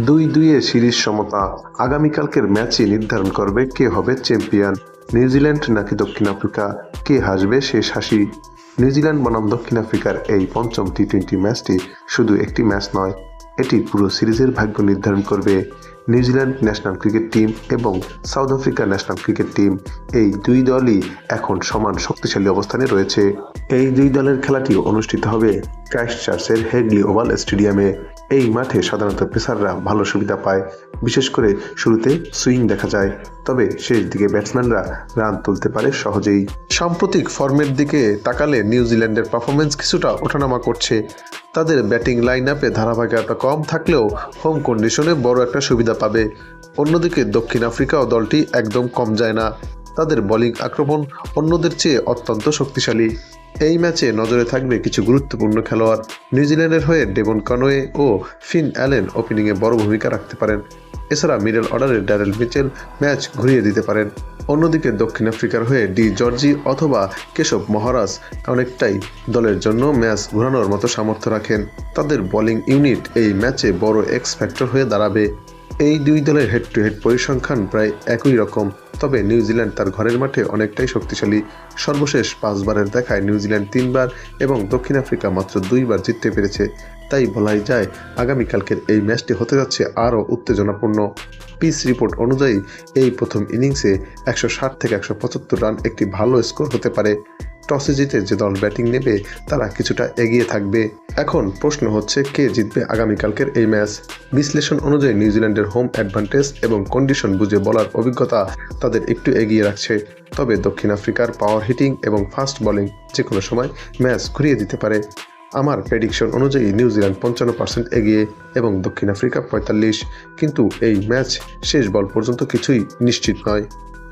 2-2 series সমতা। আগামীকালকের ম্যাচই নির্ধারণ করবে কে হবে চ্যাম্পিয়ন, নিউজিল্যান্ড নাকি দক্ষিণ আফ্রিকা। কে হাসবে শেষ হাসি। নিউজিল্যান্ড বনাম দক্ষিণ আফ্রিকার এই পঞ্চম টি-20 ম্যাচটি শুধু একটি ম্যাচ নয়, এটি পুরো সিরিজের ভাগ্য নির্ধারণ করবে। নিউজিল্যান্ড ন্যাশনাল ক্রিকেট টিম এবং south Africa national cricket team, এই দুই দলই এখন সমান শক্তিশালী অবস্থানে রয়েছে। এই দুই দলের খেলাটি অনুষ্ঠিত হবে ক্রাইস্টচার্চের হেগলি ওভাল স্টেডিয়ামে। এই মাঠে সাধারণত পেসাররা ভালো সুবিধা পায়, বিশেষ করে শুরুতে সুইং দেখা যায়, তবে শেষ দিকে ব্যাটসম্যানরা রান তুলতে পারে সহজেই। সাম্প্রতিক ফর্মের দিকে তাকালে নিউজিল্যান্ডের পারফরমেন্স কিছুটা ওঠানামা করছে। তাদের ব্যাটিং লাইন আপে ধারাবাহিকতা কম থাকলেও হোম কন্ডিশনে বড় একটা সুবিধা পাবে। অন্যদিকে দক্ষিণ আফ্রিকাও দলটি একদম কম যায় না, তাদের বোলিং আক্রমণ অন্যদের চেয়ে অত্যন্ত শক্তিশালী। এই ম্যাচে নজরে থাকবে কিছু গুরুত্বপূর্ণ খেলোয়াড়। নিউজিল্যান্ডের হয়ে ডেভন কনওয়ে ও ফিন অ্যালেন ওপেনিংয়ে বড় ভূমিকা রাখতে পারেন। এছাড়া মিডল অর্ডারে ড্যারেল মিচেল ম্যাচ ঘুরিয়ে দিতে পারেন। অন্যদিকে দক্ষিণ আফ্রিকার হয়ে ডি জর্জি অথবা কেশব মহারাজ অনেকটাই দলের জন্য ম্যাচ ঘোরানোর মতো সামর্থ্য রাখেন। তাদের বোলিং ইউনিট এই ম্যাচে বড় এক্স ফ্যাক্টর হয়ে দাঁড়াবে। এই দুই দলের হেড টু হেড পরিসংখ্যান প্রায় একই রকম, তবে নিউজিল্যান্ড তার ঘরের মাঠে অনেকটাই শক্তিশালী। সর্বশেষ 5 বারের দেখায় নিউজিল্যান্ড 3 বার এবং দক্ষিণ আফ্রিকা মাত্র 2 বার জিততে পেরেছে। তাই বলাই যায় আগামীকালকের এই ম্যাচটি হতে যাচ্ছে আরও উত্তেজনাপূর্ণ। পিচ রিপোর্ট অনুযায়ী এই প্রথম ইনিংসে 160 থেকে 175 রান একটি ভালো স্কোর হতে পারে। টসে জিতে যে দল ব্যাটিং নেবে তারা কিছুটা এগিয়ে থাকবে। এখন প্রশ্ন হচ্ছে কে জিতবে আগামীকালকের এই ম্যাচ। বিশ্লেষণ অনুযায়ী নিউজিল্যান্ডের হোম অ্যাডভান্টেজ এবং কন্ডিশন বুঝে বলার অভিজ্ঞতা তাদের একটু এগিয়ে রাখছে, তবে দক্ষিণ আফ্রিকার পাওয়ার হিটিং এবং ফাস্ট বোলিং যে কোনো সময় ম্যাচ ঘুরিয়ে দিতে পারে। আমার প্রেডিকশন অনুযায়ী নিউজিল্যান্ড 55% এগিয়ে এবং দক্ষিণ আফ্রিকা 45, কিন্তু এই ম্যাচ শেষ বল পর্যন্ত কিছুই নিশ্চিত নয়।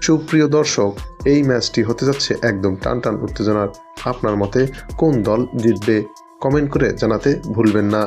সুপ্রিয় দর্শক, এই ম্যাচটি হতে যাচ্ছে একদম টান টান উত্তেজনার। আপনার মতে কোন দল জিতবে কমেন্ট করে জানাতে ভুলবেন না।